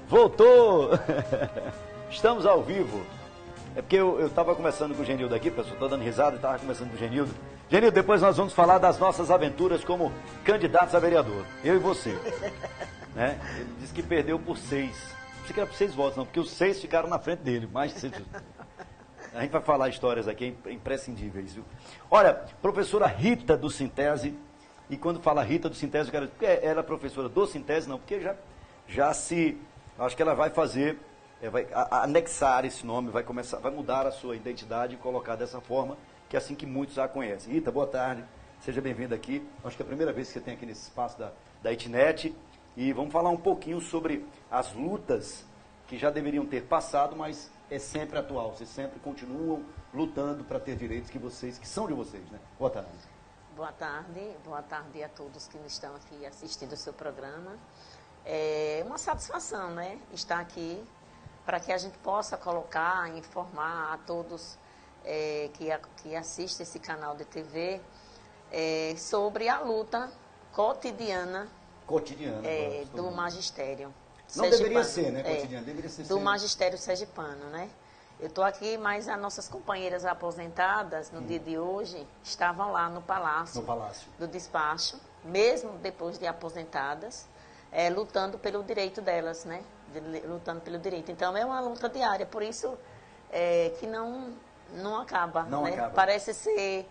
Voltou! Estamos ao vivo. É porque eu estava conversando com o Genildo aqui, pessoal, estou dando risada e estava conversando com o Genildo. Genildo, depois nós vamos falar das nossas aventuras como candidatos a vereador. Eu e você. Né? Ele disse que perdeu por 6. Não sei que era por 6 votos, não, porque os 6 ficaram na frente dele. Mais de 6. A gente vai falar histórias aqui imprescindíveis, viu? Olha, professora Rita do Sintese, e quando fala Rita do Sintese, eu quero dizer, porque ela é professora do Sintese, não, porque já se, acho que ela vai fazer, vai anexar esse nome, vai mudar a sua identidade e colocar dessa forma, que é assim que muitos a conhecem. Rita, boa tarde, seja bem-vinda aqui, acho que é a primeira vez que você tem aqui nesse espaço da Itnet, e vamos falar um pouquinho sobre as lutas que já deveriam ter passado, mas é sempre atual, vocês sempre continuam lutando para ter direitos que são de vocês, né? Boa tarde. Boa tarde a todos que estão aqui assistindo o seu programa. É uma satisfação, né, estar aqui para que a gente possa colocar, informar a todos que assistem esse canal de TV sobre a luta cotidiana do magistério. Não deveria ser, né, cotidiano, deveria ser do magistério sergipano, né? Eu estou aqui, mas as nossas companheiras aposentadas, no dia de hoje, estavam lá no palácio do despacho, mesmo depois de aposentadas, lutando pelo direito delas, né? Lutando pelo direito. Então, é uma luta diária, por isso que não acaba, né? Acaba. Parece ser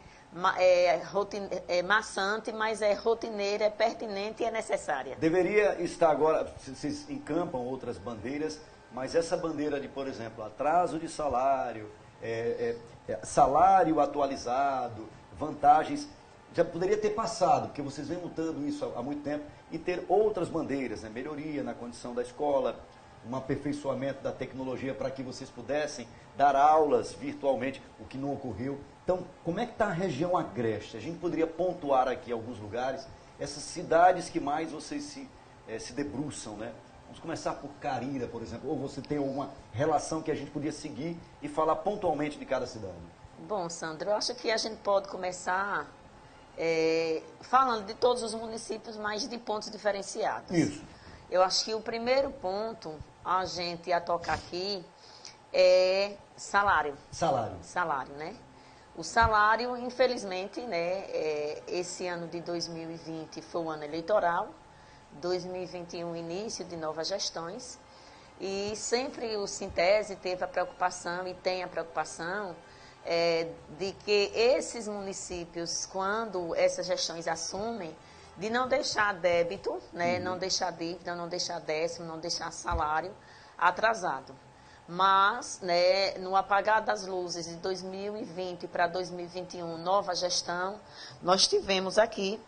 maçante, mas é rotineira, é pertinente e é necessária. Deveria estar agora, vocês encampam outras bandeiras, mas essa bandeira de, por exemplo, atraso de salário, salário atualizado, vantagens, já poderia ter passado, porque vocês vêm lutando isso há muito tempo, e ter outras bandeiras, né? Melhoria na condição da escola, um aperfeiçoamento da tecnologia para que vocês pudessem dar aulas virtualmente, o que não ocorreu. Então, como é que está a região agreste? A gente poderia pontuar aqui alguns lugares, essas cidades que mais vocês se debruçam, né? Vamos começar por Carira, por exemplo, ou você tem alguma relação que a gente podia seguir e falar pontualmente de cada cidade? Bom, Sandro, eu acho que a gente pode começar falando de todos os municípios, mas de pontos diferenciados. Isso. Eu acho que o primeiro ponto a gente a tocar aqui é salário. Salário, né? O salário, infelizmente, né, esse ano de 2020 foi o ano eleitoral, 2021 início de novas gestões, e sempre o Sintese teve a preocupação e tem a preocupação de que esses municípios, quando essas gestões assumem, de não deixar débito, né, não deixar dívida, não deixar décimo, não deixar salário atrasado. Mas, né, no apagar das luzes de 2020 para 2021, nova gestão, nós tivemos aqui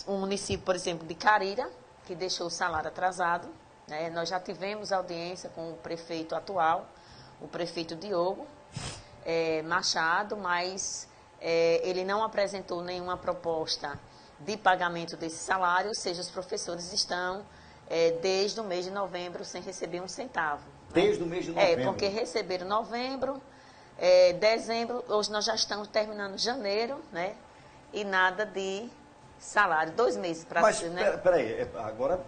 um município, por exemplo, de Carira, que deixou o salário atrasado. Né? Nós já tivemos audiência com o prefeito atual, o prefeito Diogo Machado, mas ele não apresentou nenhuma proposta de pagamento desse salário, ou seja, os professores estão desde o mês de novembro sem receber um centavo. Desde o mês de novembro? Porque receberam novembro, dezembro, hoje nós já estamos terminando janeiro, né? E nada de salário, 2 meses para Mas, né? peraí,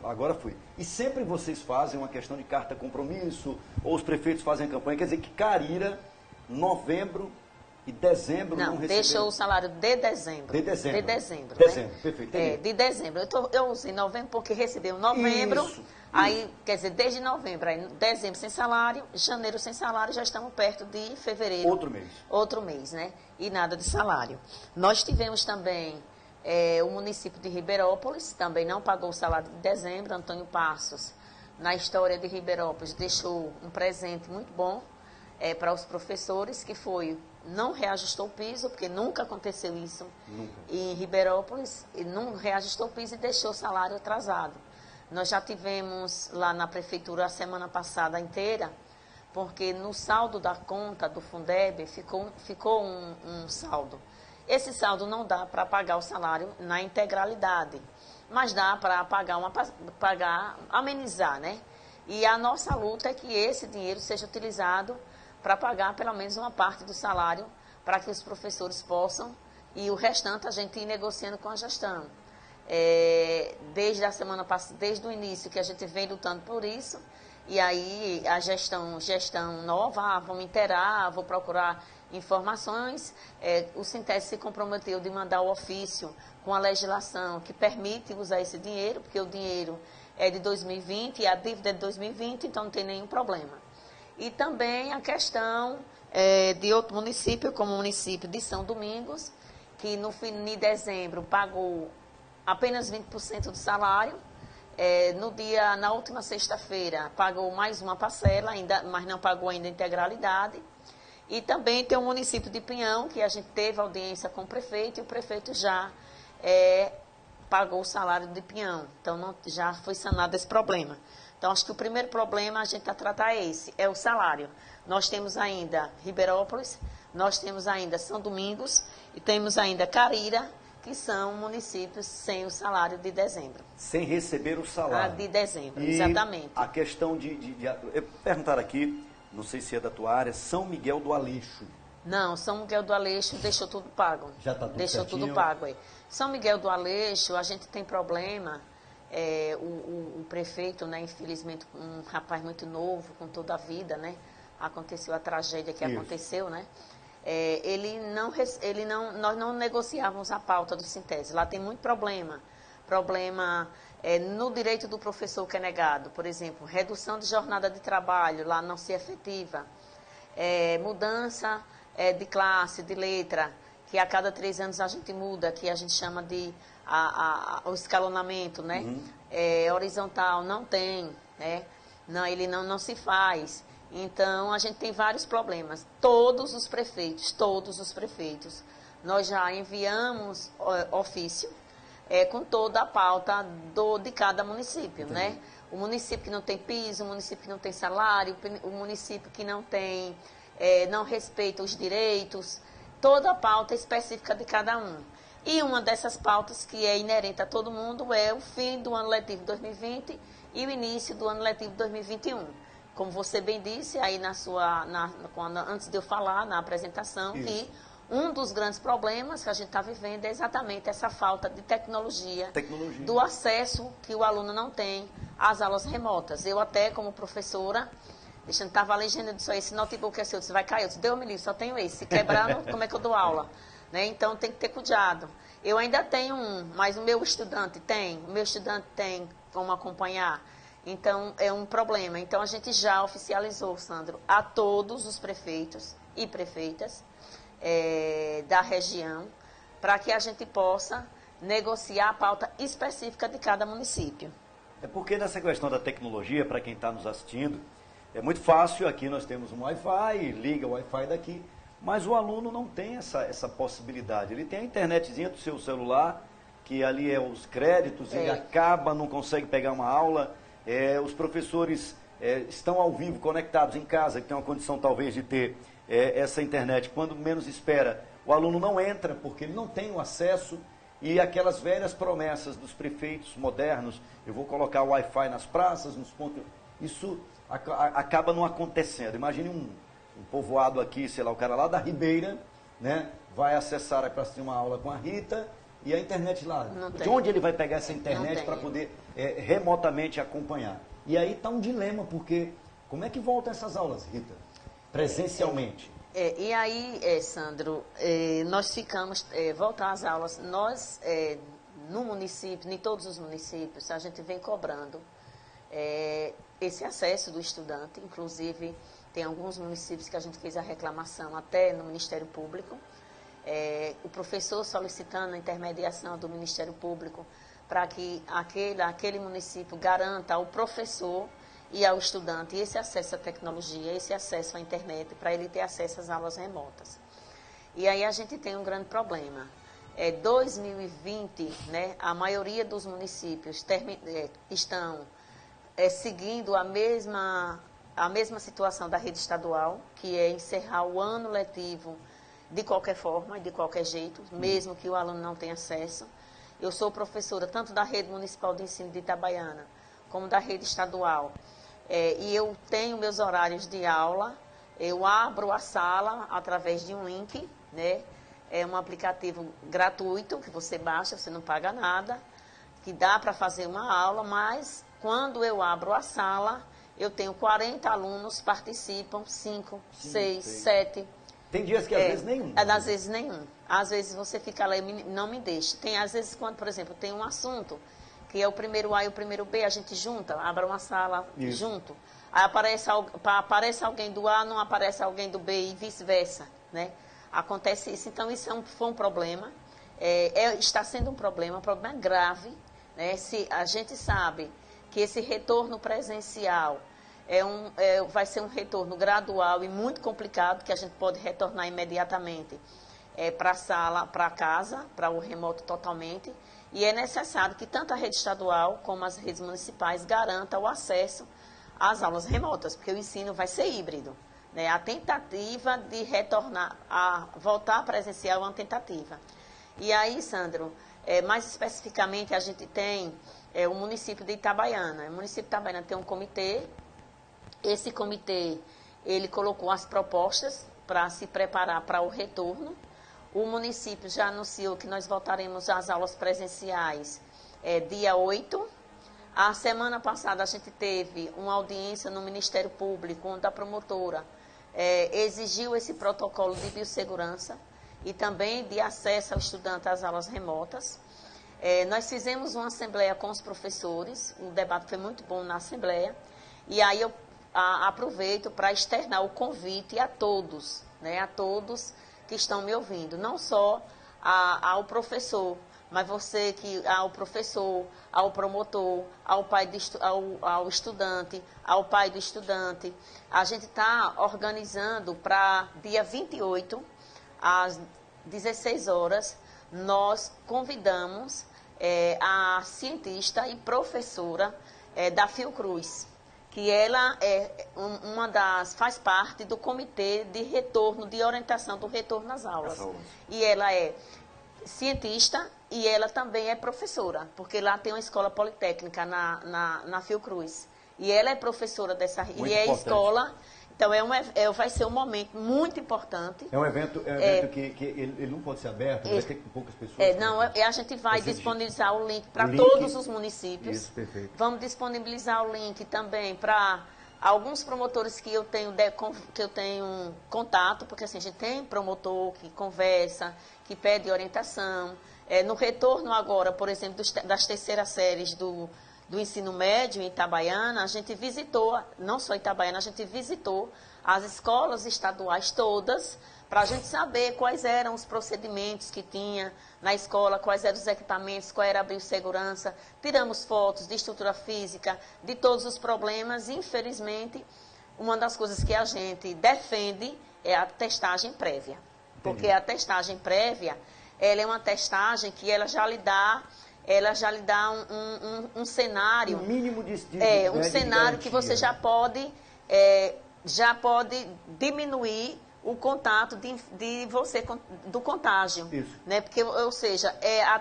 agora fui. E sempre vocês fazem uma questão de carta compromisso, ou os prefeitos fazem campanha, quer dizer que Carira, novembro e dezembro não receberam? Deixou o salário de dezembro. De dezembro. De dezembro, dezembro, né? Perfeito. De dezembro. Eu usei novembro porque recebeu novembro. Isso. Aí, quer dizer, desde novembro, aí dezembro sem salário, janeiro sem salário, já estamos perto de fevereiro. Outro mês, né? E nada de salário. Nós tivemos também o município de Ribeirópolis, também não pagou o salário de dezembro. Antônio Passos, na história de Ribeirópolis, deixou um presente muito bom para os professores, que foi, não reajustou o piso, porque nunca aconteceu isso em Ribeirópolis, e não reajustou o piso e deixou o salário atrasado. Nós já tivemos lá na prefeitura a semana passada inteira, porque no saldo da conta do Fundeb ficou um saldo. Esse saldo não dá para pagar o salário na integralidade, mas dá para amenizar, né? E a nossa luta é que esse dinheiro seja utilizado para pagar pelo menos uma parte do salário, para que os professores possam, e o restante a gente ir negociando com a gestão. desde a semana passada, desde o início que a gente vem lutando por isso. E aí a gestão nova, vou me inteirar, vou procurar informações. O Sintese se comprometeu de mandar o ofício com a legislação que permite usar esse dinheiro, porque o dinheiro é de 2020 e a dívida é de 2020, então não tem nenhum problema. E também a questão de outro município, como o município de São Domingos, que no fim de dezembro pagou apenas 20% do salário. Na última sexta-feira pagou mais uma parcela, mas não pagou ainda a integralidade. E também tem o município de Pinhão, que a gente teve audiência com o prefeito, e o prefeito já pagou o salário de Pinhão. Então já foi sanado esse problema. Então acho que o primeiro problema a gente está a tratar é o salário. Nós temos ainda Ribeirópolis, nós temos ainda São Domingos e temos ainda Carira, que são municípios sem o salário de dezembro. Sem receber o salário. De dezembro, e exatamente. A questão perguntar aqui, não sei se é da tua área, São Miguel do Aleixo. Não, São Miguel do Aleixo deixou tudo pago. Já está tudo Deixou certinho. tudo pago, São Miguel do Aleixo, a gente tem problema, o prefeito, né, infelizmente, um rapaz muito novo, com toda a vida, né, aconteceu a tragédia que aconteceu, né, nós não negociávamos a pauta do Sintese. Lá tem muito problema no direito do professor que é negado, por exemplo, redução de jornada de trabalho, lá não se efetiva, mudança de classe, de letra, que a cada 3 anos a gente muda, que a gente chama de o escalonamento, né? Horizontal, não tem, né? Não, ele não se faz. Então, a gente tem vários problemas. Todos os prefeitos, nós já enviamos ofício com toda a pauta de cada município, né? O município que não tem piso, o município que não tem salário, o município que não tem, não respeita os direitos, toda a pauta específica de cada um. E uma dessas pautas que é inerente a todo mundo é o fim do ano letivo 2020 e o início do ano letivo 2021. Como você bem disse aí antes de eu falar na apresentação, que um dos grandes problemas que a gente está vivendo é exatamente essa falta de tecnologia, do acesso que o aluno não tem às aulas remotas. Eu até, como professora, estava legenda disso aí, esse notebook é seu, você vai cair, eu disse, Deus me livre, só tenho esse, se quebrar, como é que eu dou aula? Né? Então, tem que ter cuidado. Eu ainda tenho mas o meu estudante tem como acompanhar. Então, é um problema. Então, a gente já oficializou, Sandro, a todos os prefeitos e prefeitas da região, para que a gente possa negociar a pauta específica de cada município. É porque nessa questão da tecnologia, para quem está nos assistindo, é muito fácil, aqui nós temos um Wi-Fi, liga o Wi-Fi daqui, mas o aluno não tem essa possibilidade. Ele tem a internetzinha do seu celular, que ali é os créditos, ele acaba, não consegue pegar uma aula. Os professores estão ao vivo, conectados em casa, que tem uma condição talvez de ter essa internet. Quando menos espera, o aluno não entra, porque ele não tem o acesso. E aquelas velhas promessas dos prefeitos modernos, eu vou colocar o Wi-Fi nas praças, nos pontos... Isso acaba não acontecendo. Imagine um povoado aqui, sei lá, o cara lá da Ribeira, né, vai acessar para assistir uma aula com a Rita, e a internet lá. De onde ele vai pegar essa internet para poder remotamente acompanhar? E aí está um dilema, porque como é que voltam essas aulas, Rita? Presencialmente. E aí, Sandro, nós ficamos, voltar às aulas, nós, no município, em todos os municípios, a gente vem cobrando esse acesso do estudante, inclusive tem alguns municípios que a gente fez a reclamação até no Ministério Público, o professor solicitando a intermediação do Ministério Público para que aquele município garanta ao professor e ao estudante esse acesso à tecnologia, esse acesso à internet, para ele ter acesso às aulas remotas. E aí a gente tem um grande problema. 2020, né, a maioria dos municípios estão seguindo a mesma situação da rede estadual, que é encerrar o ano letivo de qualquer forma, de qualquer jeito, mesmo que o aluno não tenha acesso. Eu sou professora tanto da rede municipal de ensino de Itabaiana, como da rede estadual. E eu tenho meus horários de aula, eu abro a sala através de um link, né? É um aplicativo gratuito que você baixa, você não paga nada. que dá para fazer uma aula, mas quando eu abro a sala, eu tenho 40 alunos, participam, 5, 6, 7. Tem dias que às vezes nenhum. Às vezes nenhum. Às vezes você fica lá e não me deixa. Tem às vezes quando, por exemplo, tem um assunto, que é o primeiro A e o primeiro B, a gente junta, abre uma sala junto. Aí aparece alguém do A, não aparece alguém do B e vice-versa, né? Acontece isso. Então, isso foi um problema. Está sendo um problema grave, né? Se a gente sabe que esse retorno presencial vai ser um retorno gradual e muito complicado, que a gente pode retornar imediatamente para a sala, para casa, para o remoto totalmente. E é necessário que tanto a rede estadual como as redes municipais garantam o acesso às aulas remotas, porque o ensino vai ser híbrido, né? A tentativa de retornar, voltar presencial é uma tentativa. E aí, Sandro, mais especificamente, a gente tem o município de Itabaiana. O município de Itabaiana tem um comitê. Esse comitê, ele colocou as propostas para se preparar para o retorno. O município já anunciou que nós voltaremos às aulas presenciais dia 8. A semana passada a gente teve uma audiência no Ministério Público, onde a promotora exigiu esse protocolo de biossegurança e também de acesso ao estudante às aulas remotas. Nós fizemos uma assembleia com os professores, o debate foi muito bom na assembleia, e aí eu aproveito para externar o convite a todos, né, a todos que estão me ouvindo, não só ao professor, mas ao professor, ao promotor, ao estudante, ao pai do estudante. A gente está organizando para dia 28, às 16 horas, nós convidamos a cientista e professora da Fiocruz, que ela faz parte do comitê de retorno, de orientação do retorno às aulas. E ela é cientista e ela também é professora, porque lá tem uma escola politécnica na Fiocruz. E ela é professora dessa... Muito e é importante. Escola... Então, vai ser um momento muito importante. É um evento que ele não pode ser aberto, vai ter poucas pessoas. A gente vai disponibilizar o link para todos os municípios. Isso, perfeito. Vamos disponibilizar o link também para alguns promotores que eu tenho contato, porque assim, a gente tem promotor que conversa, que pede orientação. No retorno agora, por exemplo, das terceiras séries do ensino médio em Itabaiana, a gente visitou, não só Itabaiana, a gente visitou as escolas estaduais todas, para a gente saber quais eram os procedimentos que tinha na escola, quais eram os equipamentos, qual era a biossegurança. Tiramos fotos de estrutura física, de todos os problemas. E, infelizmente, uma das coisas que a gente defende é a testagem prévia. Porque a testagem prévia, ela é uma testagem que ela já lhe dá um cenário. Um mínimo de um cenário que você já pode diminuir o contato de você do contágio. Isso. Né? Porque, ou seja,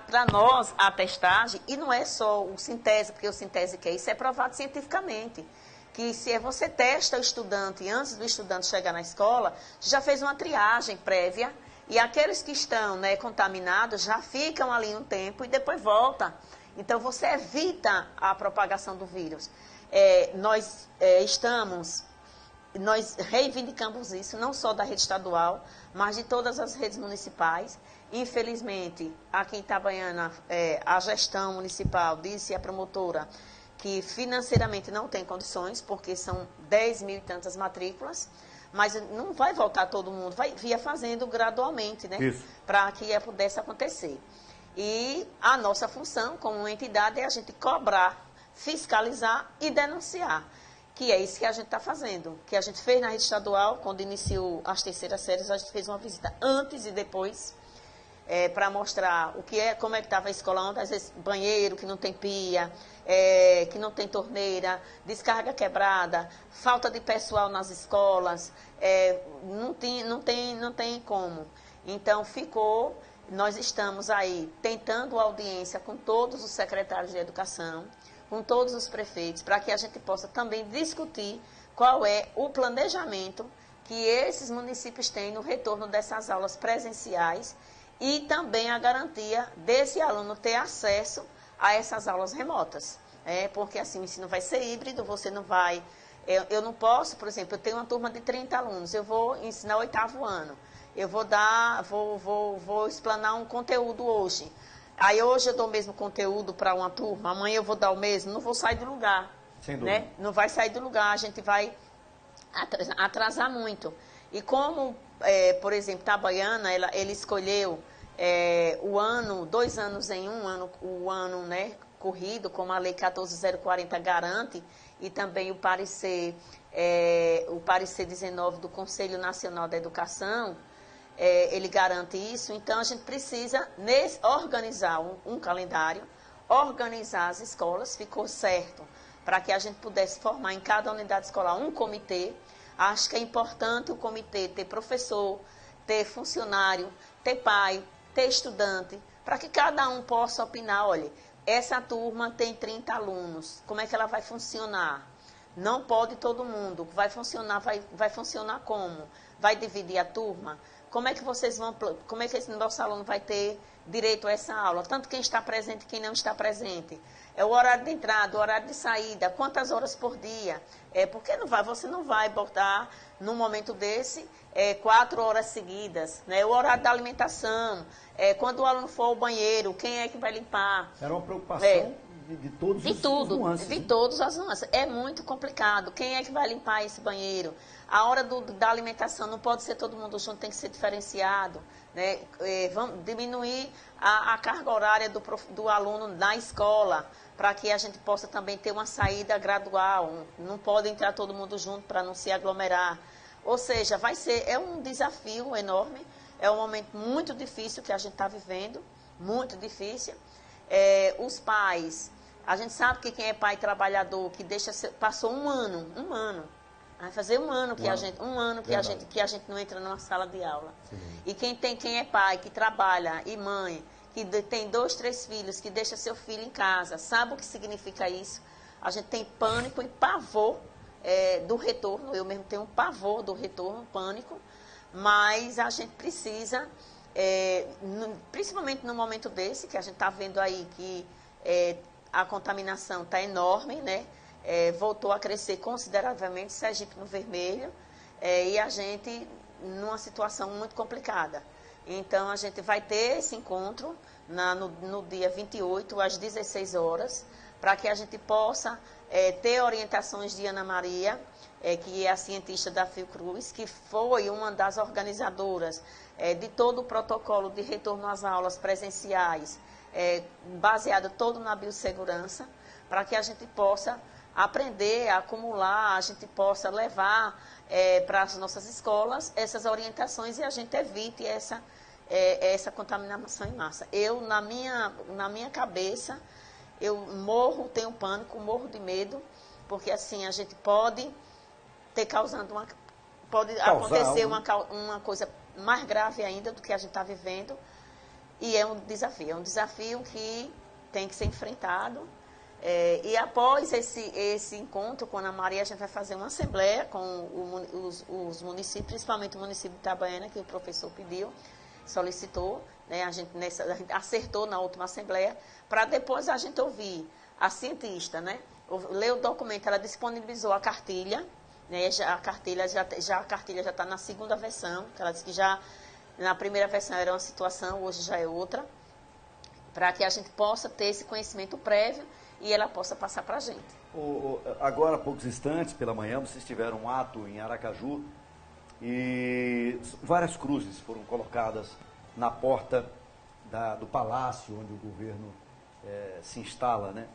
para nós a testagem, e não é só o Sintese, porque o Sintese quer isso, é provado cientificamente. Que se você testa o estudante antes do estudante chegar na escola, já fez uma triagem prévia. E aqueles que estão contaminados já ficam ali um tempo e depois volta. Então, você evita a propagação do vírus. Nós reivindicamos isso, não só da rede estadual, mas de todas as redes municipais. Infelizmente, aqui em Itabaiana, a gestão municipal disse à promotora que financeiramente não tem condições, porque são 10 mil e tantas matrículas. Mas não vai voltar todo mundo, via fazendo gradualmente, né? Para que pudesse acontecer. E a nossa função como entidade é a gente cobrar, fiscalizar e denunciar. Que é isso que a gente está fazendo. Que a gente fez na rede estadual, quando iniciou as terceiras séries, a gente fez uma visita antes e depois, para mostrar como é que estava a escola ontem, às vezes banheiro que não tem pia, que não tem torneira, descarga quebrada, falta de pessoal nas escolas, não tem como. Então nós estamos aí tentando audiência com todos os secretários de educação, com todos os prefeitos, para que a gente possa também discutir qual é o planejamento que esses municípios têm no retorno dessas aulas presenciais, e também a garantia desse aluno ter acesso a essas aulas remotas. Porque assim, o ensino vai ser híbrido, você não vai... Eu não posso, por exemplo, eu tenho uma turma de 30 alunos, eu vou ensinar o 8º ano. Eu vou explanar um conteúdo hoje. Aí hoje eu dou o mesmo conteúdo para uma turma, amanhã eu vou dar o mesmo, não vou sair do lugar. Sem dúvida. Né? Não vai sair do lugar, a gente vai atrasar muito. E como, por exemplo, Itabaiana, ele escolheu o ano, 2 anos em um ano, o ano, né, corrido, como a Lei 14.040 garante, e também o parecer 19 do Conselho Nacional da Educação, ele garante isso. Então, a gente precisa organizar um calendário, organizar as escolas, ficou certo, para que a gente pudesse formar em cada unidade escolar um comitê. Acho que é importante o comitê ter professor, ter funcionário, ter pai, ter estudante, para que cada um possa opinar, olha, essa turma tem 30 alunos, como é que ela vai funcionar? Não pode todo mundo, vai funcionar como? Vai dividir a turma? Como é que esse nosso aluno vai ter direito a essa aula? Tanto quem está presente e quem não está presente. É o horário de entrada, o horário de saída, quantas horas por dia. Porque você não vai botar, num momento desse, 4 horas seguidas. Né? O horário da alimentação, quando o aluno for ao banheiro, quem é que vai limpar? Era uma preocupação de todos os nuances. De todas as nuances. É muito complicado. Quem é que vai limpar esse banheiro? A hora da alimentação não pode ser todo mundo junto, tem que ser diferenciado. Né? Vamos diminuir a carga horária do aluno na escola, para que a gente possa também ter uma saída gradual. Não pode entrar todo mundo junto para não se aglomerar. Ou seja, é um desafio enorme, é um momento muito difícil que a gente está vivendo, muito difícil. Os pais, a gente sabe que quem é pai trabalhador, que passou um ano, vai fazer um ano que a gente não entra numa sala de aula. Sim. E quem é pai, que trabalha, e mãe, que tem 2, 3 filhos, que deixa seu filho em casa, sabe o que significa isso? A gente tem pânico e pavor do retorno. Eu mesmo tenho um pavor do retorno, pânico, mas a gente precisa, principalmente no momento desse, que a gente está vendo aí que a contaminação está enorme, né? Voltou a crescer consideravelmente, Sergipe no vermelho, e a gente numa situação muito complicada. Então, a gente vai ter esse encontro no dia 28, às 16 horas, para que a gente possa ter orientações de Ana Maria, que é a cientista da Fiocruz, que foi uma das organizadoras de todo o protocolo de retorno às aulas presenciais, baseado todo na biossegurança, para que a gente possa aprender a acumular, a gente possa levar para as nossas escolas essas orientações e a gente evite essa contaminação em massa. Na minha cabeça, eu tenho pânico, morro de medo, porque assim a gente pode acontecer uma coisa mais grave ainda do que a gente está vivendo, e é um desafio que tem que ser enfrentado. E após esse encontro com a Ana Maria, a gente vai fazer uma assembleia com os municípios, principalmente o município de Itabaiana, que o professor pediu, solicitou, né? A gente acertou na última assembleia, para depois a gente ouvir a cientista, né? Ler o documento, ela disponibilizou a cartilha, né? A cartilha já está na segunda versão, que ela disse que já na primeira versão era uma situação, hoje já é outra, para que a gente possa ter esse conhecimento prévio e ela possa passar para a gente. Agora, há poucos instantes, pela manhã, vocês tiveram um ato em Aracaju e várias cruzes foram colocadas na porta do palácio onde o governo se instala, né?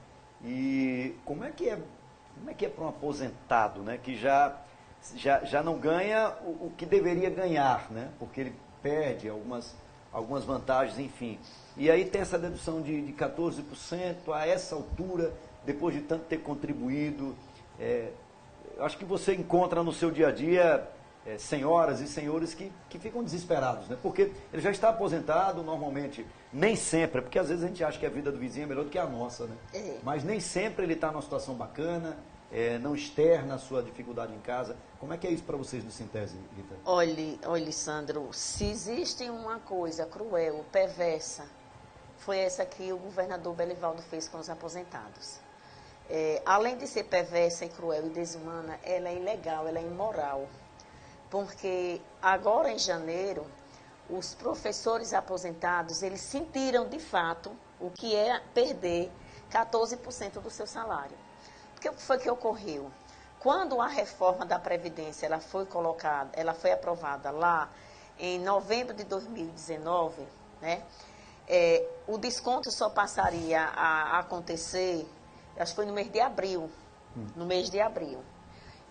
E como é que é para um aposentado, né, que já não ganha o que deveria ganhar, né? Porque ele perde algumas vantagens, enfim. E aí tem essa dedução de 14% a essa altura, depois de tanto ter contribuído. Acho que você encontra no seu dia a dia senhoras e senhores que ficam desesperados, né? Porque ele já está aposentado, normalmente, nem sempre, porque às vezes a gente acha que a vida do vizinho é melhor do que a nossa, né? Mas nem sempre ele está numa situação bacana, não externa a sua dificuldade em casa. Como é que é isso para vocês do Sintese, Rita? Olha, Sandro, se existe uma coisa cruel, perversa, foi essa que o governador Belivaldo fez com os aposentados. Além de ser perversa e cruel e desumana, ela é ilegal, ela é imoral. Porque agora em janeiro, os professores aposentados, eles sentiram de fato o que é perder 14% do seu salário. Porque o que foi que ocorreu? Quando a reforma da Previdência ela foi colocada, ela foi aprovada lá em novembro de 2019, né? O desconto só passaria a acontecer, acho que foi no mês de abril. No mês de abril.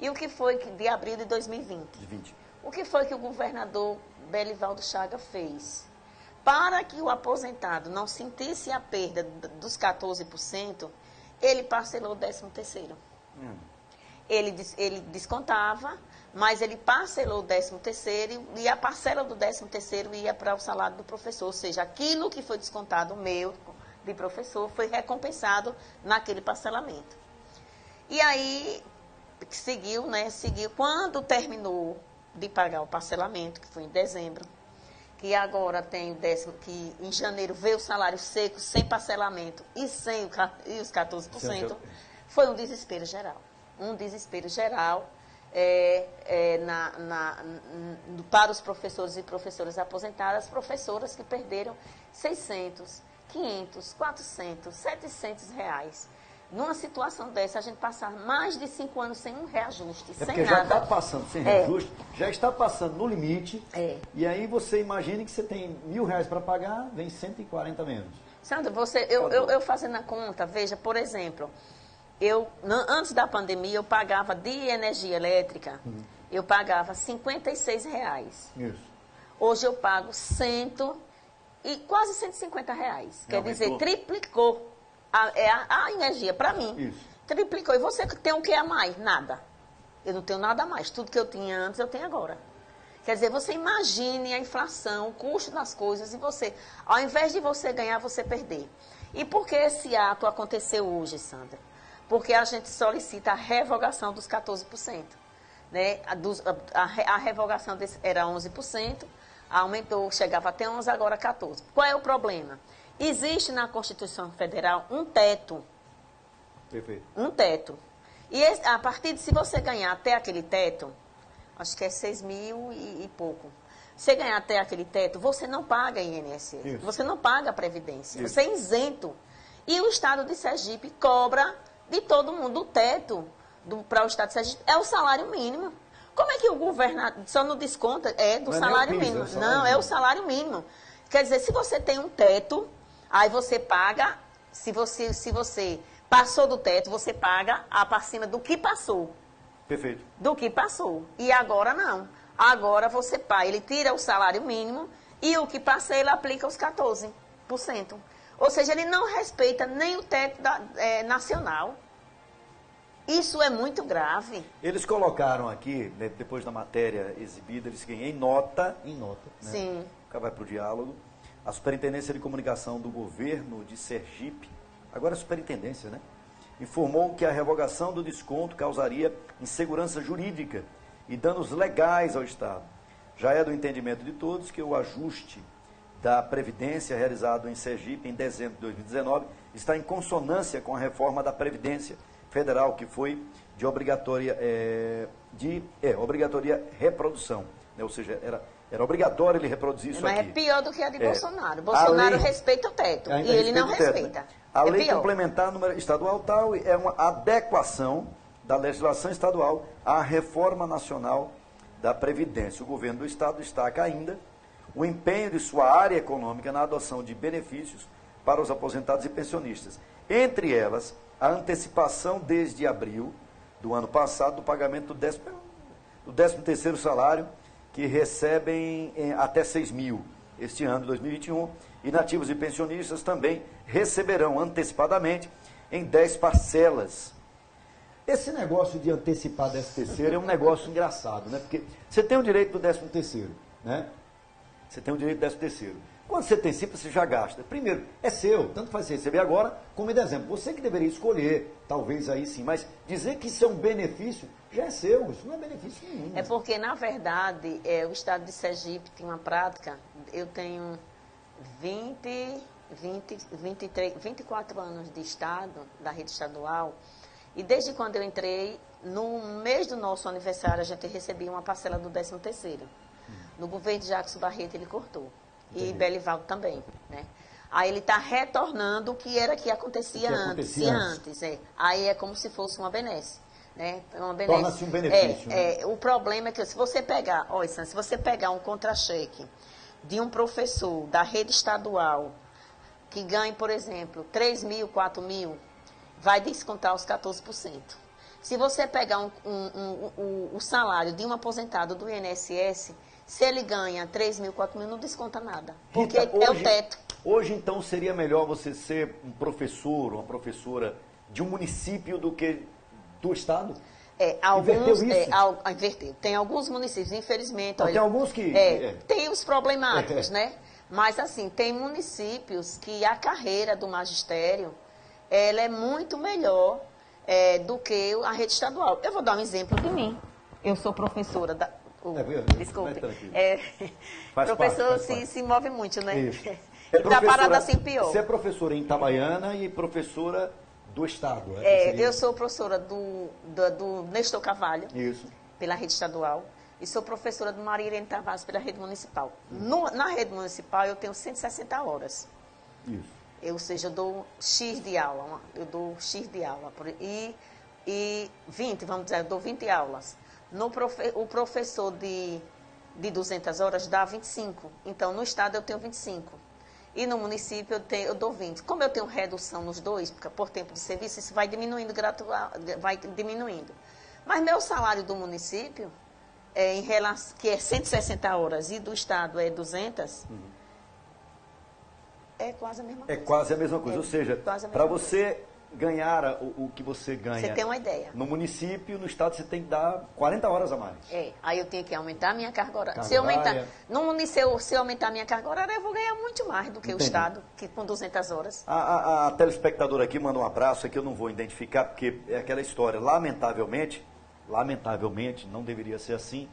E o que foi de abril de 2020? O que foi que o governador Belivaldo Chagas fez? Para que o aposentado não sentisse a perda dos 14%, ele parcelou o 13º. Ele descontava, mas ele parcelou o 13º e a parcela do 13º ia para o salário do professor. Ou seja, aquilo que foi descontado meu de professor foi recompensado naquele parcelamento. E aí seguiu, né? Seguiu. Quando terminou de pagar o parcelamento, que foi em dezembro, que agora tem o que em janeiro veio o salário seco, sem parcelamento e os 14%, foi um desespero geral. Um desespero geral para os professores e professoras aposentadas, professoras que perderam 600, 500, 400, 700 reais. Numa situação dessa, a gente passar mais de 5 anos sem um reajuste, sem porque nada. já está passando sem reajuste, já está passando no limite, e aí você imagine que você tem R$1.000 para pagar, vem 140 menos. Sandra, eu fazendo a conta, veja, por exemplo, antes da pandemia, eu pagava de energia elétrica, eu pagava R$56. Isso. Hoje eu pago quase R$150. Quer dizer, triplicou a energia para mim. Isso. Triplicou. E você tem o que a mais? Nada. Eu não tenho nada a mais. Tudo que eu tinha antes, eu tenho agora. Quer dizer, você imagine a inflação, o custo das coisas, e você, ao invés de você ganhar, você perder. E por que esse ato aconteceu hoje, Sandra? Porque a gente solicita a revogação dos 14%. Né? A revogação era 11%, aumentou, chegava até 11%, agora 14%. Qual é o problema? Existe na Constituição Federal um teto. Perfeito. Um teto. E a partir de, se você ganhar até aquele teto, acho que é 6 mil e pouco. Você ganhar até aquele teto, você não paga INSS. Isso. Você não paga Previdência. Isso. Você é isento. E o Estado de Sergipe cobra de todo mundo o teto para o Estado de Sergipe. É o salário mínimo. Como é que o governador só não desconta? Do salário mínimo. Não, é o salário mínimo. Quer dizer, se você tem um teto, aí você paga, se você passou do teto, você paga para cima do que passou. Perfeito. Do que passou. E agora não. Agora você paga, ele tira o salário mínimo e o que passa ele aplica os 14%. Ou seja, ele não respeita nem o teto nacional. Isso é muito grave. Eles colocaram aqui, né, depois da matéria exibida, eles ganham em nota. Né? Sim. Vai para o diálogo. A Superintendência de Comunicação do Governo de Sergipe, agora a Superintendência, né? Informou que a revogação do desconto causaria insegurança jurídica e danos legais ao Estado. Já é do entendimento de todos que o ajuste da Previdência realizado em Sergipe em dezembro de 2019 está em consonância com a reforma da Previdência Federal, que foi de obrigatória reprodução, né? Ou seja, era obrigatório ele reproduzir isso aqui. Mas é pior do que a de Bolsonaro. Bolsonaro respeita o teto e ele não respeita. A lei complementar número estadual tal é uma adequação da legislação estadual à reforma nacional da Previdência. O governo do Estado destaca ainda o empenho de sua área econômica na adoção de benefícios para os aposentados e pensionistas. Entre elas, a antecipação desde abril do ano passado do pagamento do 13º salário, que recebem até 6 mil este ano de 2021, e nativos e pensionistas também receberão antecipadamente em 10 parcelas. Esse negócio de antecipar 13º é um negócio engraçado, né? Porque você tem o direito do 13º, né? Você tem o direito do 13º. Quando você tem simples, você já gasta. Primeiro, é seu, tanto faz você receber agora como em dezembro. Você que deveria escolher, talvez aí sim, mas dizer que isso é um benefício, já é seu, isso não é benefício nenhum. É porque, na verdade, o Estado de Sergipe tem uma prática, eu tenho 24 anos de Estado, da rede estadual, e desde quando eu entrei, no mês do nosso aniversário, a gente recebia uma parcela do 13º. No governo de Jackson Barreto, ele cortou. Entendi. E Belivaldo também, né? Aí ele está retornando o que era que acontecia antes. Aí é como se fosse uma benesse. Né? Torna-se um benefício. O problema é que se você pegar, se você pegar um contra-cheque de um professor da rede estadual que ganhe, por exemplo, 3 mil, 4 mil, vai descontar os 14%. Se você pegar o salário de um aposentado do INSS, se ele ganha 3 mil, 4 mil, não desconta nada. Porque Rita, é o teto. Hoje, então, seria melhor você ser um professor, uma professora de um município do que do Estado? Inverteu. Tem alguns municípios, infelizmente. Tem alguns que... Tem os problemáticos, né? Mas, assim, tem municípios que a carreira do magistério, ela é muito melhor do que a rede estadual. Eu vou dar um exemplo de mim. Eu sou professora da... desculpe. Professor se move muito, né? Isso. Da parada assim pior. Você é professora em Itabaiana e professora do Estado. Eu sou professora do Nestor Carvalho, isso, pela rede estadual, e sou professora do Maria Irene Tavares pela rede municipal. Na rede municipal eu tenho 160 horas. Isso. Ou seja, eu dou X de aula. E 20, vamos dizer, eu dou 20 aulas. O professor de 200 horas dá 25. Então, no estado eu tenho 25. E no município eu dou 20. Como eu tenho redução nos dois, por tempo de serviço, isso vai diminuindo, vai diminuindo. Mas meu salário do município, em relação, que é 160 horas, e do estado é 200, é quase a mesma coisa. É quase a mesma coisa. Ou seja, para você ganhar o que você ganha... Você tem uma ideia. No município, no estado, você tem que dar 40 horas a mais. Aí eu tenho que aumentar a minha carga horária. Se eu aumentar a minha carga horária, eu vou ganhar muito mais do que o estado, que com 200 horas. A telespectadora aqui manda um abraço, é que eu não vou identificar, porque é aquela história, lamentavelmente, não deveria ser assim,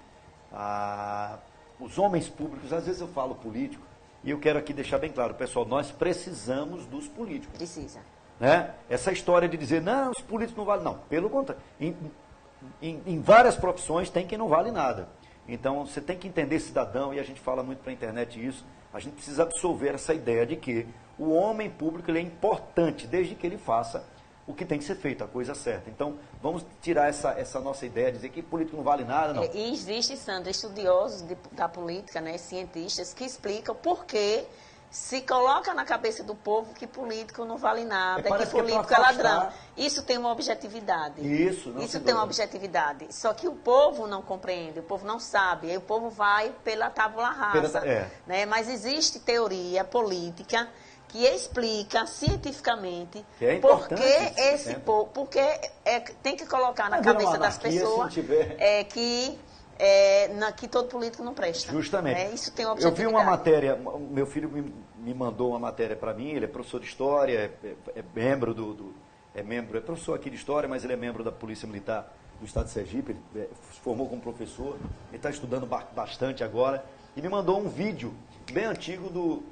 os homens públicos, às vezes eu falo político, e eu quero aqui deixar bem claro, pessoal, nós precisamos dos políticos. Precisa. Né? Essa história de dizer, não, os políticos não valem, não, pelo contrário, em várias profissões tem quem não vale nada. Então você tem que entender, cidadão, e a gente fala muito para a internet isso, a gente precisa absorver essa ideia de que o homem público ele é importante, desde que ele faça o que tem que ser feito, a coisa certa. Então, vamos tirar essa nossa ideia, dizer que político não vale nada, não. E existe, Sandra, estudiosos da política, né, cientistas, que explicam por que se coloca na cabeça do povo que político não vale nada, que político é ladrão. Isso tem uma objetividade. Isso tem uma objetividade. Só que o povo não compreende, o povo não sabe. Aí o povo vai pela tábula rasa. Né? Mas existe teoria política que explica cientificamente porque tem que colocar na cabeça das pessoas que todo político não presta. Justamente. Isso tem objetividade. Eu vi uma matéria, meu filho me mandou uma matéria para mim, ele é professor de História, é professor aqui de História, mas ele é membro da Polícia Militar do Estado de Sergipe, ele se formou como professor, ele está estudando bastante agora, e me mandou um vídeo bem antigo do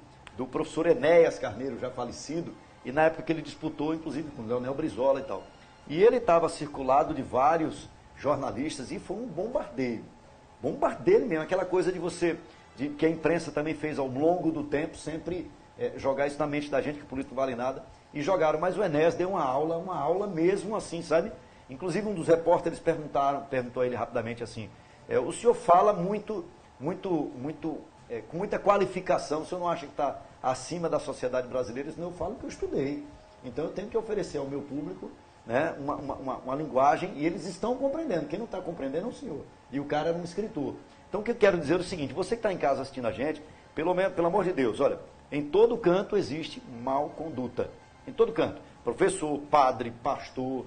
professor Enéas Carneiro, já falecido, e na época que ele disputou, inclusive, com o Leonel Brizola e tal. E ele estava circulado de vários jornalistas e foi um bombardeio. Bombardeio mesmo, aquela coisa que a imprensa também fez ao longo do tempo, sempre jogar isso na mente da gente, que político não vale nada, e jogaram. Mas o Enéas deu uma aula mesmo assim, sabe? Inclusive um dos repórteres perguntou a ele rapidamente assim, o senhor fala com muita qualificação, o senhor não acha que está acima da sociedade brasileira? Eu falo que eu estudei, então eu tenho que oferecer ao meu público, né, uma linguagem, e eles estão compreendendo. Quem não está compreendendo é o senhor. E o cara era um escritor. Então o que eu quero dizer é o seguinte, você que está em casa assistindo a gente, pelo amor de Deus, olha, em todo canto existe mal conduta. Em todo canto. Professor, padre, pastor,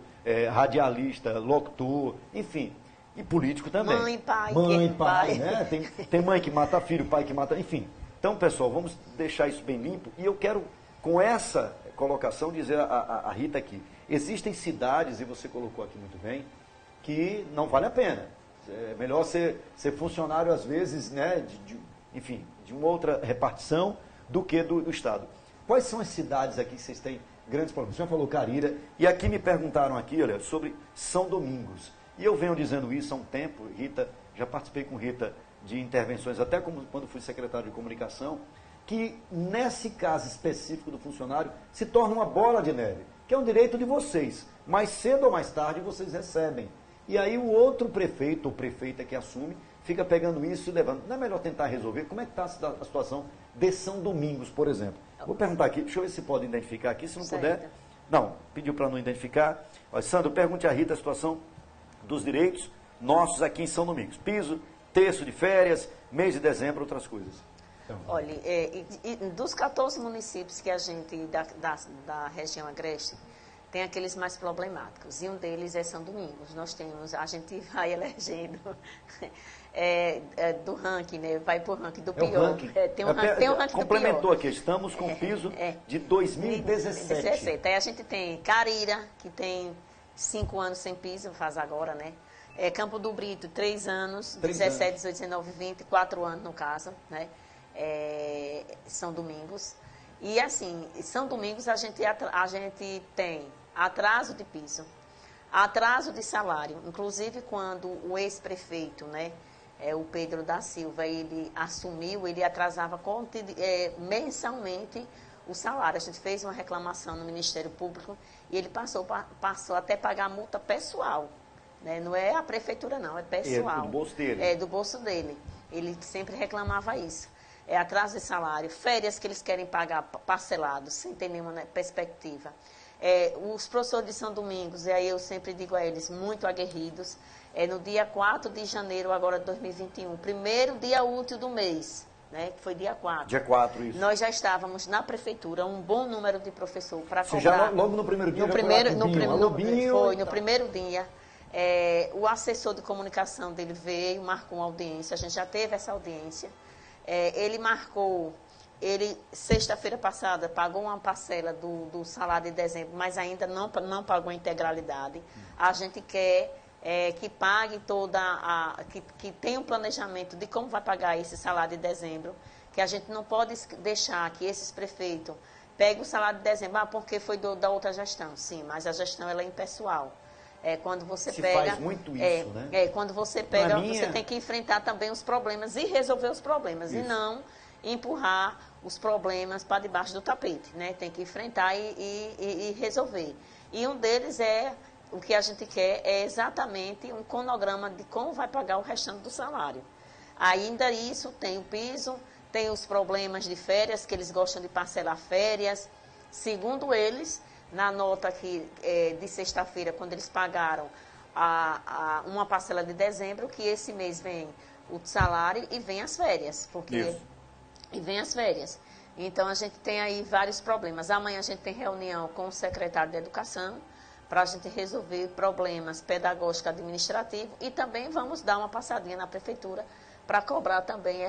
radialista, locutor, enfim. E político também. Mãe, pai, né? Tem mãe que mata filho, pai que mata, enfim. Então, pessoal, vamos deixar isso bem limpo. E eu quero, com essa colocação, dizer a Rita aqui. Existem cidades, e você colocou aqui muito bem, que não vale a pena. É melhor ser funcionário, às vezes, né, de uma outra repartição do que do Estado. Quais são as cidades aqui que vocês têm grandes problemas? Você já falou Carira, e aqui me perguntaram aqui, olha, sobre São Domingos. E eu venho dizendo isso há um tempo, Rita, já participei com Rita de intervenções, até como quando fui secretário de comunicação, que nesse caso específico do funcionário se torna uma bola de neve, que é um direito de vocês. Mais cedo ou mais tarde vocês recebem. E aí o outro prefeito ou prefeita que assume fica pegando isso e levando. Não é melhor tentar resolver? Como é que está a situação de São Domingos, por exemplo? Vou perguntar aqui, deixa eu ver se pode identificar aqui, se não puder. Não, pediu para não identificar. Olha, Sandro, pergunte a Rita a situação dos direitos nossos aqui em São Domingos. Piso, terço de férias, mês de dezembro, outras coisas. Então, olha, dos 14 municípios que a gente, da região agreste, tem aqueles mais problemáticos, e um deles é São Domingos. Nós temos, a gente vai elegendo do ranking, né? Vai para o ranking do pior. Tem um ranking do pior. Complementou aqui, estamos com o piso de 2017. Aí a gente tem Carira, que tem 5 anos sem piso, faz agora, né? Campo do Brito, 3 anos, 17, 18, 19, 20, 4 anos no caso, né? São Domingos. E assim, São Domingos a gente tem atraso de piso, atraso de salário. Inclusive quando o ex-prefeito, né, o Pedro da Silva, ele assumiu, ele atrasava mensalmente o salário. A gente fez uma reclamação no Ministério Público e ele passou até pagar multa pessoal. Né? Não é a prefeitura não, é pessoal. Do bolso dele. Do bolso dele. Ele sempre reclamava isso. Atraso de salário, férias que eles querem pagar parcelados, sem ter nenhuma, né, perspectiva. Os professores de São Domingos, e aí eu sempre digo a eles, muito aguerridos, no dia 4 de janeiro agora de 2021, primeiro dia útil do mês, né, que foi dia 4. Dia 4, isso. Nós já estávamos na prefeitura, um bom número de professores para cobrar. Já logo no primeiro dia? No primeiro dia. O assessor de comunicação dele veio, marcou uma audiência, a gente já teve essa audiência. Ele sexta-feira passada pagou uma parcela do salário de dezembro, mas ainda não pagou a integralidade. A gente quer que pague que tenha um planejamento de como vai pagar esse salário de dezembro, que a gente não pode deixar que esses prefeitos peguem o salário de dezembro, porque foi da outra gestão. Sim, mas a gestão ela é impessoal. Quando você pega, faz muito isso, né? Quando você pega, você tem que enfrentar também os problemas e resolver os problemas, isso. E não empurrar os problemas para debaixo do tapete, né? Tem que enfrentar e resolver. E um deles o que a gente quer é exatamente um cronograma de como vai pagar o restante do salário. Ainda isso, tem o piso, tem os problemas de férias, que eles gostam de parcelar férias. Segundo eles, na nota aqui de sexta-feira, quando eles pagaram uma parcela de dezembro, que esse mês vem o salário e vem as férias. E vem as férias. Então, a gente tem aí vários problemas. Amanhã a gente tem reunião com o secretário de Educação para a gente resolver problemas pedagógicos administrativos e também vamos dar uma passadinha na prefeitura para cobrar também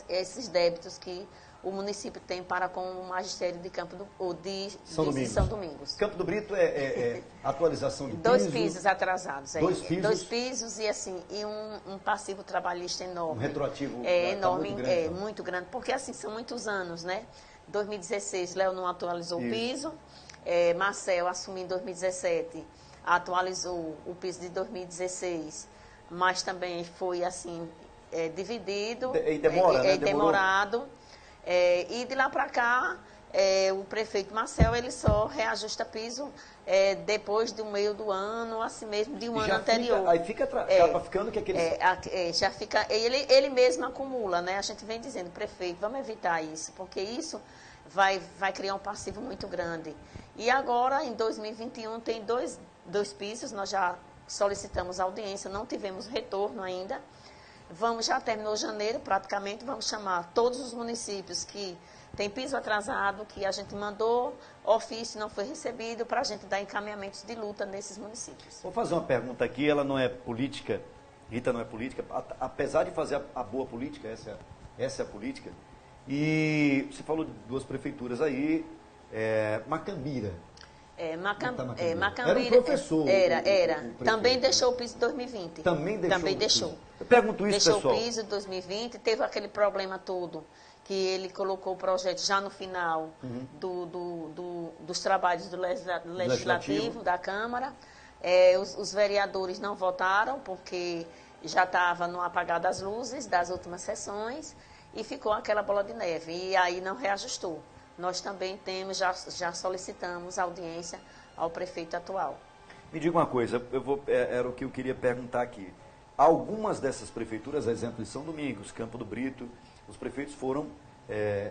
esses débitos que o município tem para com o magistério de São Domingos. Campo do Brito é atualização de piso? 2 pisos atrasados. 2 pisos? 2 pisos e um passivo trabalhista enorme. Um retroativo enorme, muito grande. Muito grande, porque assim, são muitos anos, né? 2016, Léo não atualizou o piso. Marcel assumiu em 2017, atualizou o piso de 2016, mas também foi assim, dividido. E demora, né? Demorado. E de lá para cá, o prefeito Marcel, ele só reajusta piso depois do meio do ano, assim mesmo, de um ano anterior. Aí acaba ficando que aquele... já fica, ele mesmo acumula, né? A gente vem dizendo, prefeito, vamos evitar isso, porque isso vai criar um passivo muito grande. E agora, em 2021, tem dois pisos, nós já solicitamos audiência, não tivemos retorno ainda. Já terminou janeiro, praticamente, vamos chamar todos os municípios que tem piso atrasado, que a gente mandou ofício, não foi recebido, para a gente dar encaminhamentos de luta nesses municípios. Vou fazer uma pergunta aqui, ela não é política, Rita não é política, apesar de fazer a boa política, essa é a política, e você falou de 2 prefeituras aí, Macambira. Macambira. Era um professor. Era. Também deixou o piso em 2020. Também deixou. Eu pergunto isso, deixou pessoal. Deixou o piso em 2020, teve aquele problema todo, que ele colocou o projeto já no final dos trabalhos do Legislativo, da Câmara. Os vereadores não votaram, porque já estava no apagar das luzes das últimas sessões, e ficou aquela bola de neve, e aí não reajustou. Nós também já solicitamos audiência ao prefeito atual. Me diga uma coisa, era o que eu queria perguntar aqui. Algumas dessas prefeituras, exemplo de São Domingos, Campo do Brito, os prefeitos foram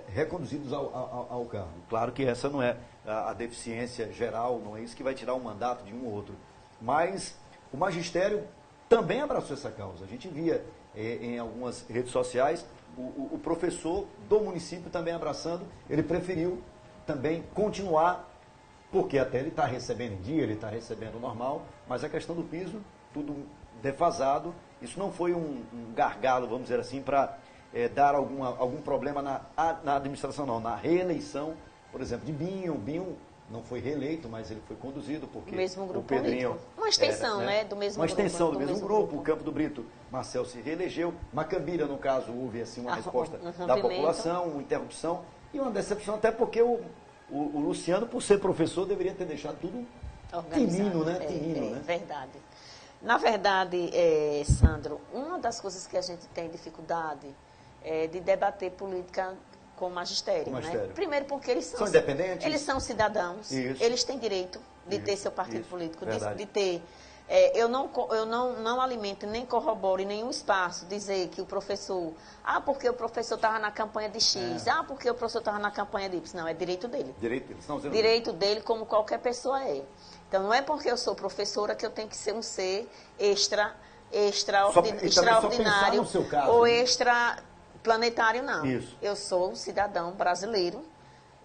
reconduzidos ao cargo. Claro que essa não é a deficiência geral, não é isso que vai tirar o mandato de um ou outro. Mas o magistério também abraçou essa causa. A gente via em algumas redes sociais o professor do município também abraçando. Ele preferiu também continuar, porque até ele está recebendo em dia, ele está recebendo normal, mas a questão do piso, tudo defasado, isso não foi um gargalo, vamos dizer assim, para dar algum problema na administração, não, na reeleição, por exemplo, de Binho. Binho não foi reeleito, mas ele foi conduzido porque mesmo grupo o Pedrinho... Uma extensão, do mesmo uma grupo. Uma extensão do mesmo grupo. O Campo do Brito, Marcel se reelegeu. Macambira, no caso, houve assim, uma resposta da população, uma interrupção e uma decepção, até porque o Luciano, por ser professor, deveria ter deixado tudo tinino, né? Né? Verdade. Na verdade, Sandro, uma das coisas que a gente tem dificuldade é de debater política com o magistério, né? Primeiro porque eles são independentes, eles são cidadãos, eles têm direito de ter seu partido político, de ter. Eu não alimento nem corroboro em nenhum espaço dizer que o professor, porque o professor estava na campanha de X, porque o professor estava na campanha de Y. Não, é direito dele. Direito dele, como qualquer pessoa é. Então, não é porque eu sou professora que eu tenho que ser um ser extraordinário ou extraplanetário, não. Isso. Eu sou um cidadão brasileiro,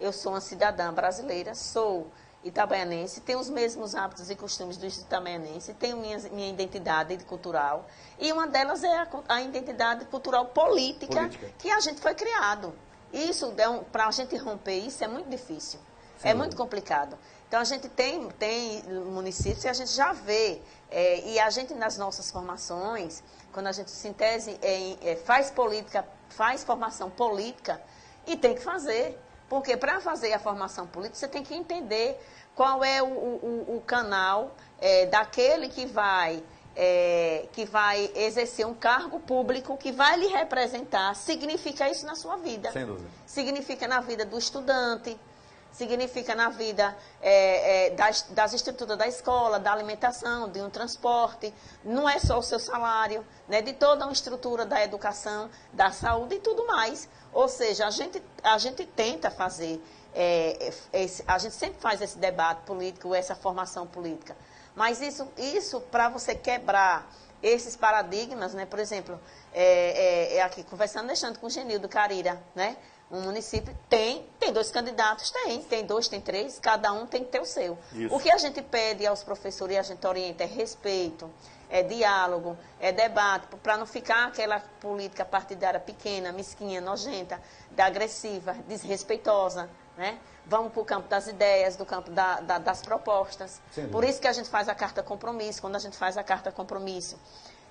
eu sou uma cidadã brasileira, sou itabaianense, tenho os mesmos hábitos e costumes do itabaianense, tenho minha identidade cultural, e uma delas é a identidade cultural política que a gente foi criado. Isso, para a gente romper isso, é muito difícil. Sim. É muito complicado. Então, a gente tem municípios e a gente já vê, e a gente nas nossas formações, quando a gente faz política, faz formação política, e tem que fazer. Porque para fazer a formação política, você tem que entender qual é o canal daquele que vai exercer um cargo público, que vai lhe representar. Significa isso na sua vida. Sem dúvida. Significa na vida do estudante, significa na vida das estruturas da escola, da alimentação, de um transporte. Não é só o seu salário, né, de toda uma estrutura da educação, da saúde e tudo mais. Ou seja, a gente tenta fazer, a gente sempre faz esse debate político, essa formação política. Mas isso para você quebrar esses paradigmas, né? Por exemplo, aqui conversando, deixando com o Genildo Carira, né? Um município tem 2 candidatos, tem 2, tem 3, cada um tem que ter o seu. Isso. O que a gente pede aos professores e a gente orienta é respeito, é diálogo, é debate, para não ficar aquela política partidária pequena, mesquinha, nojenta, agressiva, desrespeitosa, né? Vamos para o campo das ideias, do campo das propostas. Por isso que a gente faz a carta compromisso. Quando a gente faz a carta compromisso,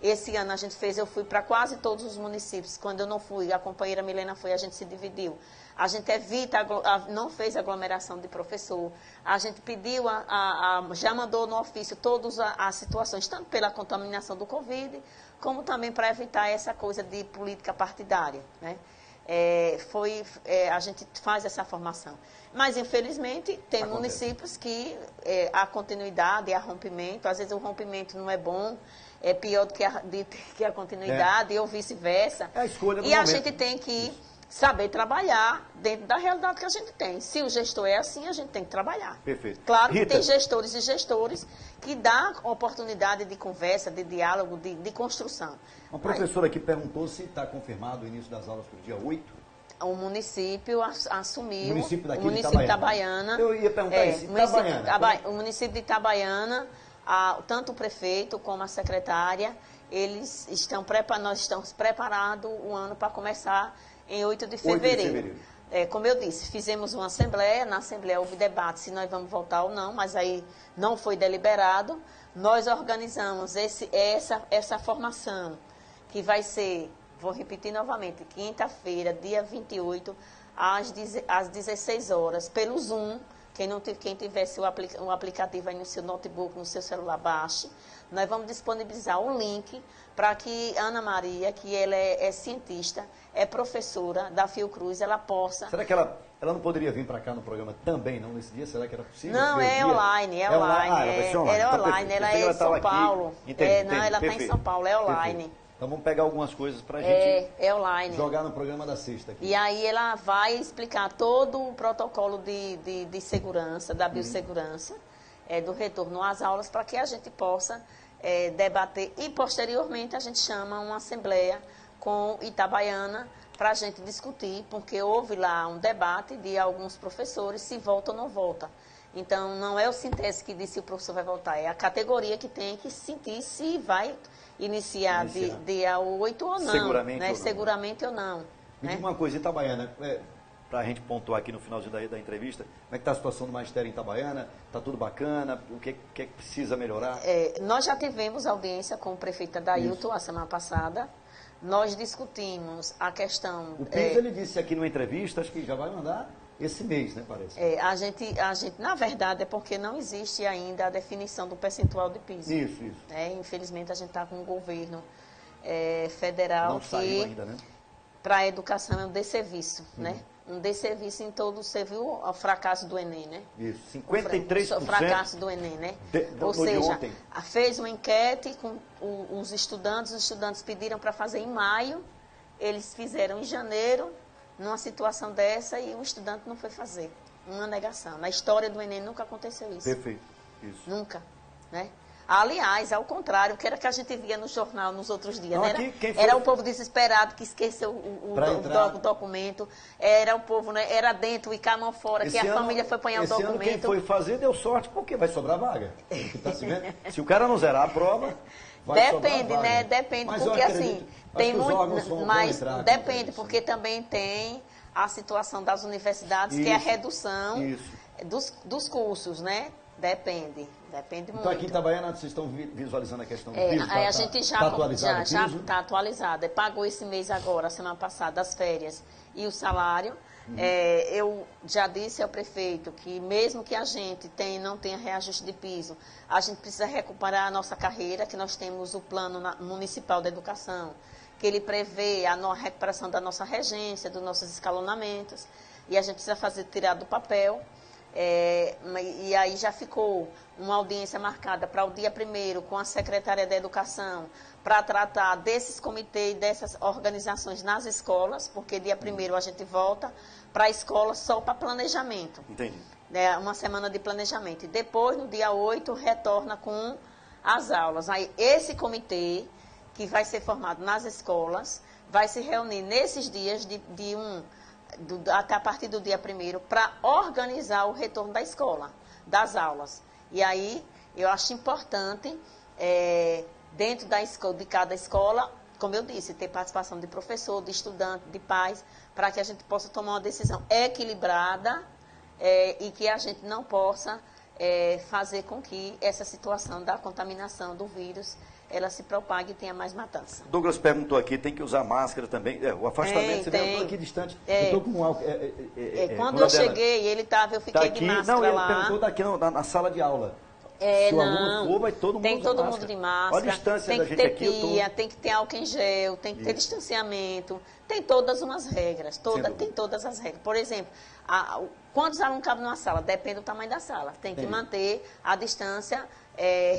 esse ano eu fui para quase todos os municípios. Quando eu não fui, a companheira Milena foi, a gente se dividiu. A gente não fez aglomeração de professor. A gente pediu, já mandou no ofício todas as situações, tanto pela contaminação do Covid, como também para evitar essa coisa de política partidária, né? A gente faz essa formação. Mas, infelizmente, tem municípios que há continuidade, há rompimento. Às vezes o rompimento não é bom, é pior do que a continuidade, ou vice-versa. É a escolha do momento. A gente tem que saber trabalhar dentro da realidade que a gente tem. Se o gestor é assim, a gente tem que trabalhar. Perfeito. Claro que tem gestores e gestores que dão oportunidade de conversa, de diálogo, de construção. Uma professora aqui perguntou se está confirmado o início das aulas para o dia 8. O município assumiu, o município de Itabaiana. Eu ia perguntar isso, o município de Itabaiana, tanto o prefeito como a secretária, nós estamos preparados o ano para começar em 8 de fevereiro. como eu disse, fizemos uma assembleia, na assembleia houve debate se nós vamos voltar ou não, mas aí não foi deliberado. Nós organizamos essa formação, que vai ser, vou repetir novamente, quinta-feira, dia 28, às 16 horas, pelo Zoom. Quem tivesse o aplicativo aí no seu notebook, no seu celular, baixe. Nós vamos disponibilizar um link para que Ana Maria, que ela é cientista, é professora da Fiocruz, ela possa... Será que ela não poderia vir para cá no programa também, não, nesse dia? Será que era possível? Não, online, online. Ela vai ser online. Ela é Então, online, ela é em São Paulo. Entendi, não, ela está em São Paulo, é online. Perfeito. Então vamos pegar algumas coisas para a gente online. Jogar no programa da sexta aqui. E aí ela vai explicar todo o protocolo de segurança, da biossegurança, do retorno às aulas, para que a gente possa debater. E posteriormente a gente chama uma assembleia com Itabaiana para a gente discutir, porque houve lá um debate de alguns professores se volta ou não volta. Então não é o Sintese que diz se o professor vai voltar, é a categoria que tem que sentir se vai iniciar. Dia 8 ou não. Seguramente, né? ou não. Seguramente ou não. Me diga uma coisa, Itabaiana, para a gente pontuar aqui no finalzinho da entrevista, como é que está a situação do magistério em Itabaiana? Está tudo bacana? O que precisa melhorar? Nós já tivemos audiência com o prefeito Adailton a semana passada. Nós discutimos a questão... O Pires, ele disse aqui numa entrevista, acho que já vai mandar esse mês, né, parece? A gente, na verdade, é porque não existe ainda a definição do percentual de piso. Isso. Infelizmente, a gente está com um governo federal não saiu ainda, né? Para a educação é um desserviço, né? Um desserviço em todo, você viu o fracasso do Enem, né? Isso, 53%. O fracasso do Enem, né? Ou seja, fez uma enquete com os estudantes pediram para fazer em maio, eles fizeram em janeiro, numa situação dessa, e o estudante não foi fazer. Uma negação. Na história do Enem nunca aconteceu isso. Perfeito. Isso. Nunca, né? Aliás, ao contrário, que era que a gente via no jornal nos outros dias. Não, né? Era o povo desesperado que esqueceu o documento. Era o povo, né? Era dentro e cá mão fora, que a família foi apanhar o documento. Ano, quem foi fazer deu sorte, porque vai sobrar vaga. Tá se vendo? Se o cara não zerar a prova, vai sobrar vaga. Né? Depende, mas porque assim, tem muito. Mas depende, porque isso. Também tem a situação das universidades, que é a redução dos cursos, né? Depende muito. Então aqui em Itabaiana vocês estão visualizando a questão do piso? A gente já está atualizada. Pagou esse mês agora, semana passada, as férias e o salário. Eu já disse ao prefeito que mesmo que a gente não tenha reajuste de piso, a gente precisa recuperar a nossa carreira, que nós temos o plano municipal da educação, que ele prevê a recuperação da nossa regência, dos nossos escalonamentos, e a gente precisa tirar do papel. E aí já ficou uma audiência marcada para o dia 1º com a Secretaria da Educação para tratar desses comitês, dessas organizações nas escolas, porque dia 1º a gente volta para a escola só para planejamento. Entendi. Uma semana de planejamento. E depois, no dia 8, retorna com as aulas. Aí esse comitê, que vai ser formado nas escolas, vai se reunir nesses dias até a partir do dia 1º, para organizar o retorno da escola, das aulas. E aí, eu acho importante, dentro de cada escola, como eu disse, ter participação de professor, de estudante, de pais, para que a gente possa tomar uma decisão equilibrada e que a gente não possa fazer com que essa situação da contaminação do vírus ela se propague e tenha mais matança. Douglas perguntou aqui, tem que usar máscara também. O afastamento, você vê, eu estou aqui distante. Eu estou com um álcool. Quando eu cheguei, eu fiquei de máscara lá. Não, ele perguntou, está aqui na sala de aula. Se o aluno for, vai todo mundo tem todo mundo de máscara. Olha a distância tem da que gente ter aqui. Tem que ter álcool em gel, tem que ter distanciamento. Tem todas umas regras, tem todas as regras. Por exemplo, quantos alunos cabem numa sala? Depende do tamanho da sala. Tem que manter a distância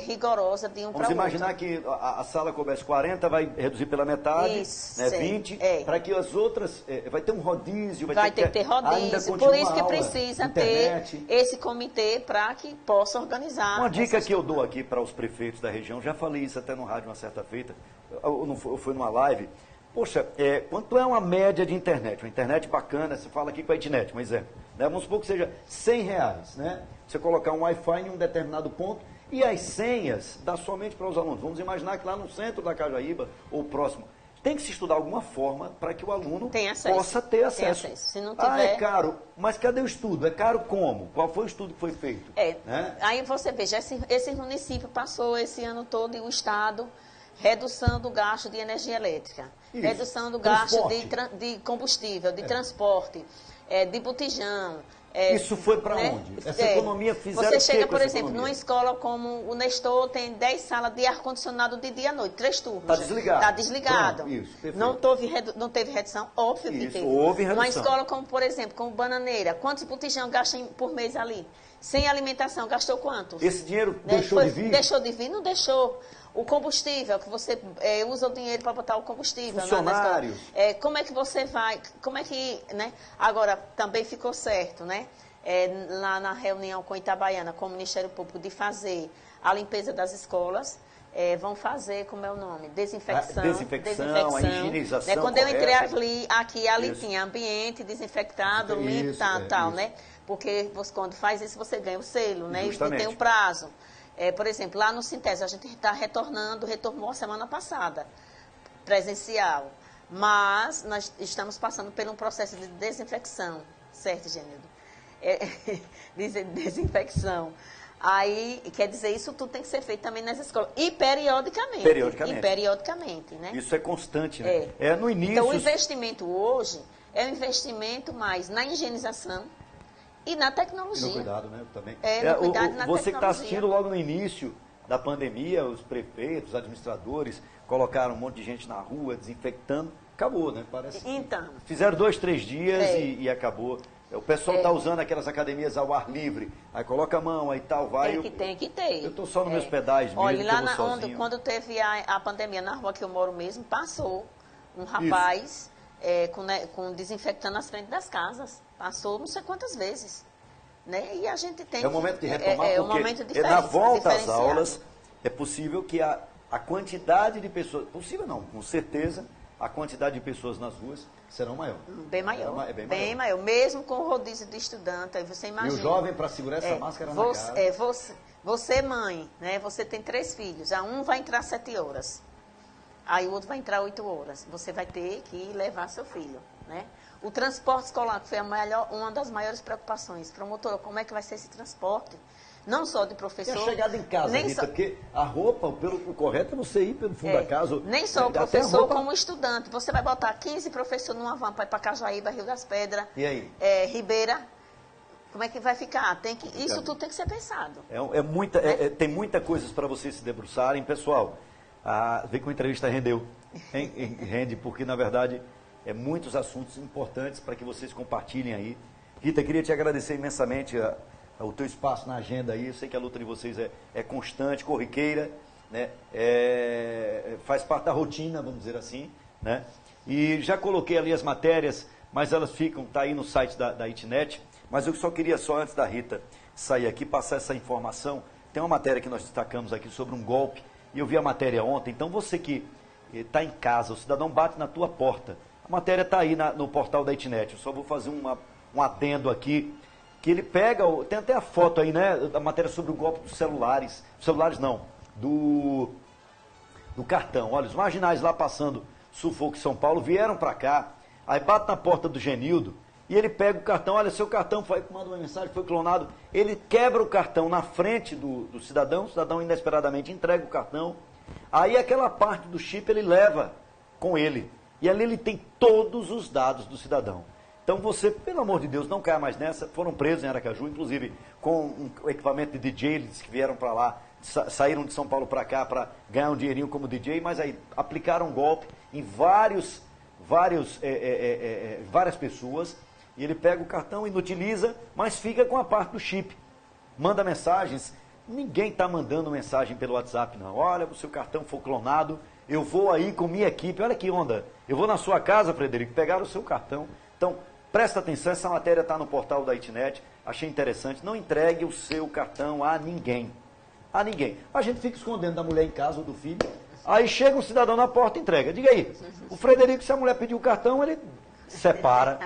rigorosa de um para o outro. Vamos imaginar que a sala coubesse 40, vai reduzir pela metade, isso, 20, para que as outras... vai ter um rodízio, vai ter que ter rodízio. Por isso que precisa ter esse comitê para que possa organizar. Uma dica que eu dou aqui para os prefeitos da região, já falei isso até no rádio uma certa feita, eu fui numa live. Poxa, quanto é uma média de internet? Uma internet bacana, você fala aqui com a Ednet, mas né? Vamos supor que seja R$100, né? Você colocar um Wi-Fi em um determinado ponto e as senhas dá somente para os alunos. Vamos imaginar que lá no centro da Cajaíba, ou próximo, tem que se estudar alguma forma para que o aluno acesso. Possa ter acesso. Se não tiver... Ah, é caro. Mas cadê o estudo? É caro como? Qual foi o estudo que foi feito? Né? Aí você veja, esse município passou esse ano todo e o Estado redução do gasto de energia elétrica, isso. Redução do gasto de combustível, de transporte, de botijão. Isso foi para onde? Essa economia fizeram Você chega, por exemplo, numa escola como o Nestor, tem 10 salas de ar-condicionado de dia à noite, 3 turnos. Está desligado. Está desligado. Pronto, isso, não teve redução? Óbvio que teve. Houve redução. Uma escola como, por exemplo, como Bananeira, quantos botijão gastam por mês ali? Sem alimentação, gastou quantos? Esse dinheiro deixou de vir? Deixou de vir? Não deixou. O combustível, que você usa o dinheiro para botar o combustível. Funcionários. Como é que você vai, como é que, né? Agora, também ficou certo, né? Lá na reunião com Itabaiana, com o Ministério Público, de fazer a limpeza das escolas. Vão fazer, como é o nome? Desinfecção. A higienização. Quando eu entrei ali tinha ambiente desinfectado, limpo, tal, né? Porque você, quando faz isso, você ganha o selo, né? E tem um prazo. Por exemplo, lá no Sintese, a gente está retornou a semana passada, presencial. Mas nós estamos passando por um processo de desinfecção, certo, Genildo? Desinfecção. Aí, quer dizer, isso tudo tem que ser feito também nas escolas. E periodicamente, né? Isso é constante, né? No início... Então, o investimento hoje é um investimento mais na higienização e na tecnologia. E no cuidado, né? Também. No cuidado na você que está assistindo logo no início da pandemia, os prefeitos, os administradores, colocaram um monte de gente na rua, desinfectando. Acabou, né? Parece então, fizeram 2, 3 dias e acabou. O pessoal está usando aquelas academias ao ar livre. Aí coloca a mão, aí tal, vai. Tem que ter. Eu estou só nos meus pedais mesmo. Olha, lá quando teve a pandemia na rua que eu moro mesmo, passou um rapaz com desinfectando as frentes das casas. Passou não sei quantas vezes. Né? E a gente tem o momento de retomar, porque momento na volta às aulas é possível que a quantidade de pessoas... Possível não, com certeza, a quantidade de pessoas nas ruas serão maior. Bem maior. Bem maior. Mesmo com o rodízio de estudante, aí você imagina. E o jovem, para segurar essa máscara na cara... Você, mãe, né? Você tem 3 filhos. Um vai entrar 7 horas. Aí o outro vai entrar 8 horas. Você vai ter que levar seu filho, né? O transporte escolar, que foi uma das maiores preocupações. Promotora, como é que vai ser esse transporte? Não só de professor... E a chegada em casa, Rita, porque a roupa, o correto é você ir pelo fundo da casa... Nem só o professor, como o estudante. Você vai botar 15 professores numa van para ir para Cajaíba, Rio das Pedras... E aí? Ribeira... Como é que vai ficar? Isso tudo tem que ser pensado. Tem muita coisa para vocês se debruçarem. Pessoal, vê que a entrevista rendeu. Rende, porque, na verdade... muitos assuntos importantes para que vocês compartilhem aí. Rita, queria te agradecer imensamente o teu espaço na agenda aí. Eu sei que a luta de vocês é constante, corriqueira, né? Faz parte da rotina, vamos dizer assim, né? E já coloquei ali as matérias, mas elas tá aí no site da Itnet. Mas eu só queria, antes da Rita sair aqui, passar essa informação. Tem uma matéria que nós destacamos aqui sobre um golpe, e eu vi a matéria ontem. Então você que está em casa, o cidadão bate na tua porta. A matéria está aí no portal da Itnet. Eu só vou fazer um adendo aqui, que ele pega, tem até a foto aí, né, da matéria sobre o golpe dos celulares. Celulares não, do cartão. Olha, os marginais lá passando sufoco em São Paulo vieram para cá, aí bate na porta do Genildo, e ele pega o cartão, olha, seu cartão manda uma mensagem, foi clonado. Ele quebra o cartão na frente do cidadão, o cidadão inesperadamente entrega o cartão, aí aquela parte do chip ele leva com ele. E ali ele tem todos os dados do cidadão. Então você, pelo amor de Deus, não caia mais nessa. Foram presos em Aracaju, inclusive com um equipamento de DJ, eles que vieram para lá, saíram de São Paulo para cá para ganhar um dinheirinho como DJ, mas aí aplicaram um golpe em várias pessoas, e ele pega o cartão, inutiliza, mas fica com a parte do chip. Manda mensagens. Ninguém está mandando mensagem pelo WhatsApp, não. Olha, o seu cartão foi clonado, eu vou aí com minha equipe, olha que onda. Eu vou na sua casa, Frederico, pegar o seu cartão. Então, presta atenção, essa matéria está no portal da Itnet, achei interessante. Não entregue o seu cartão a ninguém. A ninguém. A gente fica escondendo da mulher em casa ou do filho. Aí chega um cidadão na porta e entrega. Diga aí, o Frederico, se a mulher pedir o cartão, ele separa.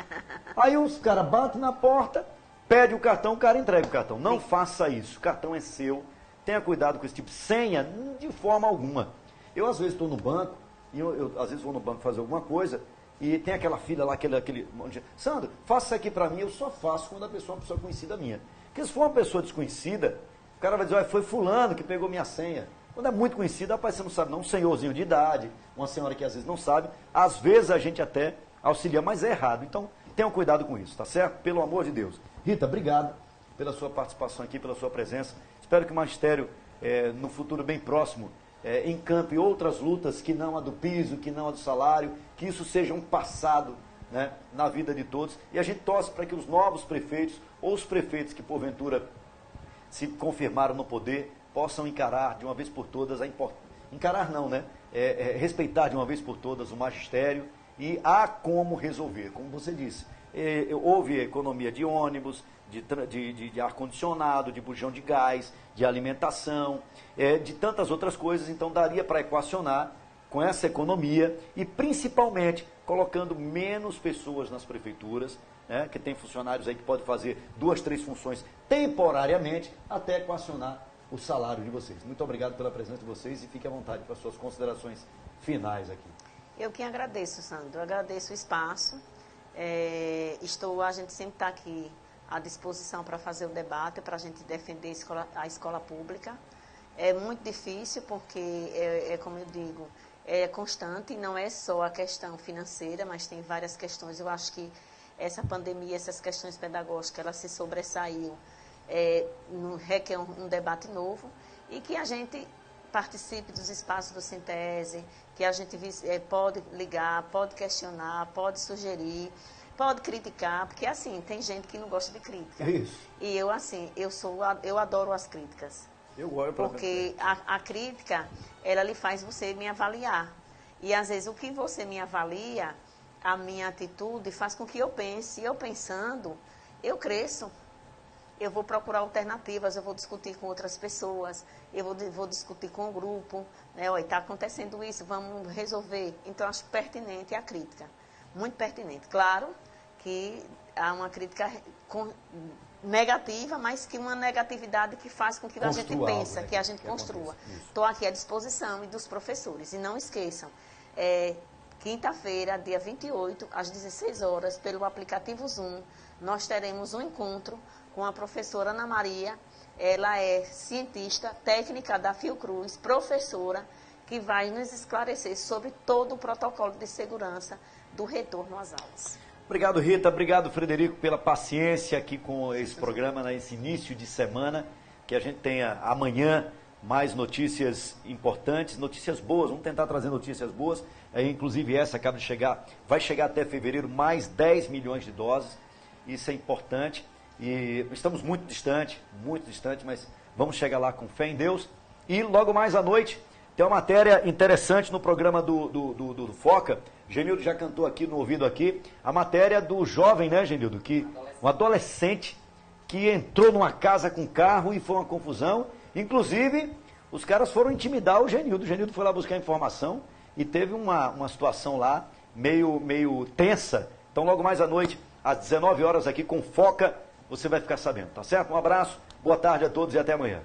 Aí os caras batem na porta, pede o cartão, o cara entrega o cartão. Não faça isso, o cartão é seu. Tenha cuidado com esse tipo de senha, de forma alguma. Eu, às vezes, estou no banco, e eu às vezes vou no banco fazer alguma coisa, e tem aquela fila lá, aquele Sandro, faça isso aqui para mim, eu só faço quando a pessoa é uma pessoa conhecida minha. Porque se for uma pessoa desconhecida, o cara vai dizer, olha, foi fulano que pegou minha senha. Quando é muito conhecido, rapaz, você não sabe não, um senhorzinho de idade, uma senhora que às vezes não sabe, às vezes a gente até auxilia, mas é errado. Então, tenham cuidado com isso, tá certo? Pelo amor de Deus. Rita, obrigado pela sua participação aqui, pela sua presença. Espero que o magistério, no futuro bem próximo, encampe outras lutas que não a do piso, que não a do salário, que isso seja um passado, né, na vida de todos. E a gente torce para que os novos prefeitos, ou os prefeitos que porventura se confirmaram no poder, possam encarar de uma vez por todas a importância. Encarar não, né? Respeitar de uma vez por todas o magistério, e há como resolver, como você disse. Houve economia de ônibus, de ar-condicionado, de bujão de gás, de alimentação, de tantas outras coisas, então daria para equacionar com essa economia e principalmente colocando menos pessoas nas prefeituras, né, que tem funcionários aí que podem fazer 2, 3 funções temporariamente, até equacionar o salário de vocês. Muito obrigado pela presença de vocês e fique à vontade para suas considerações finais aqui. Eu que agradeço, Sandro. Eu agradeço o espaço. A gente sempre está aqui à disposição para fazer o debate, para a gente defender a escola pública. É muito difícil porque, como eu digo, é constante, não é só a questão financeira, mas tem várias questões. Eu acho que essa pandemia, essas questões pedagógicas, elas se sobressaíram, requer um debate novo e que a gente participe dos espaços do Sintese, que a gente pode ligar, pode questionar, pode sugerir, pode criticar, porque assim, tem gente que não gosta de crítica. Isso. E eu, assim, eu adoro as críticas. Eu gosto. Porque a crítica, ela lhe faz você me avaliar. E às vezes o que você me avalia, a minha atitude, faz com que eu pense. E eu pensando, eu cresço. Eu vou procurar alternativas, eu vou discutir com outras pessoas, eu vou discutir com o grupo, né? Olha, está acontecendo isso, vamos resolver. Então, eu acho pertinente a crítica, muito pertinente. Claro que há uma crítica negativa, mas que uma negatividade que faz com que a gente pense, que a gente construa. Estou aqui à disposição e dos professores. E não esqueçam, quinta-feira, dia 28, às 16 horas, pelo aplicativo Zoom, nós teremos um encontro com a professora Ana Maria. Ela é cientista técnica da Fiocruz, professora, que vai nos esclarecer sobre todo o protocolo de segurança do retorno às aulas. Obrigado, Rita. Obrigado, Frederico, pela paciência aqui com esse programa, nesse início de semana, que a gente tenha amanhã mais notícias importantes, notícias boas. Vamos tentar trazer notícias boas. Inclusive essa acaba de chegar, vai chegar até fevereiro mais 10 milhões de doses. Isso é importante. E estamos muito distante, mas vamos chegar lá com fé em Deus. E logo mais à noite, tem uma matéria interessante no programa do Foca. Genildo já cantou aqui no ouvido aqui. A matéria do jovem, né, Genildo? Um adolescente que entrou numa casa com carro e foi uma confusão. Inclusive, os caras foram intimidar o Genildo. O Genildo foi lá buscar informação e teve uma situação lá meio tensa. Então logo mais à noite, às 19 horas aqui com Foca, você vai ficar sabendo, tá certo? Um abraço, boa tarde a todos e até amanhã.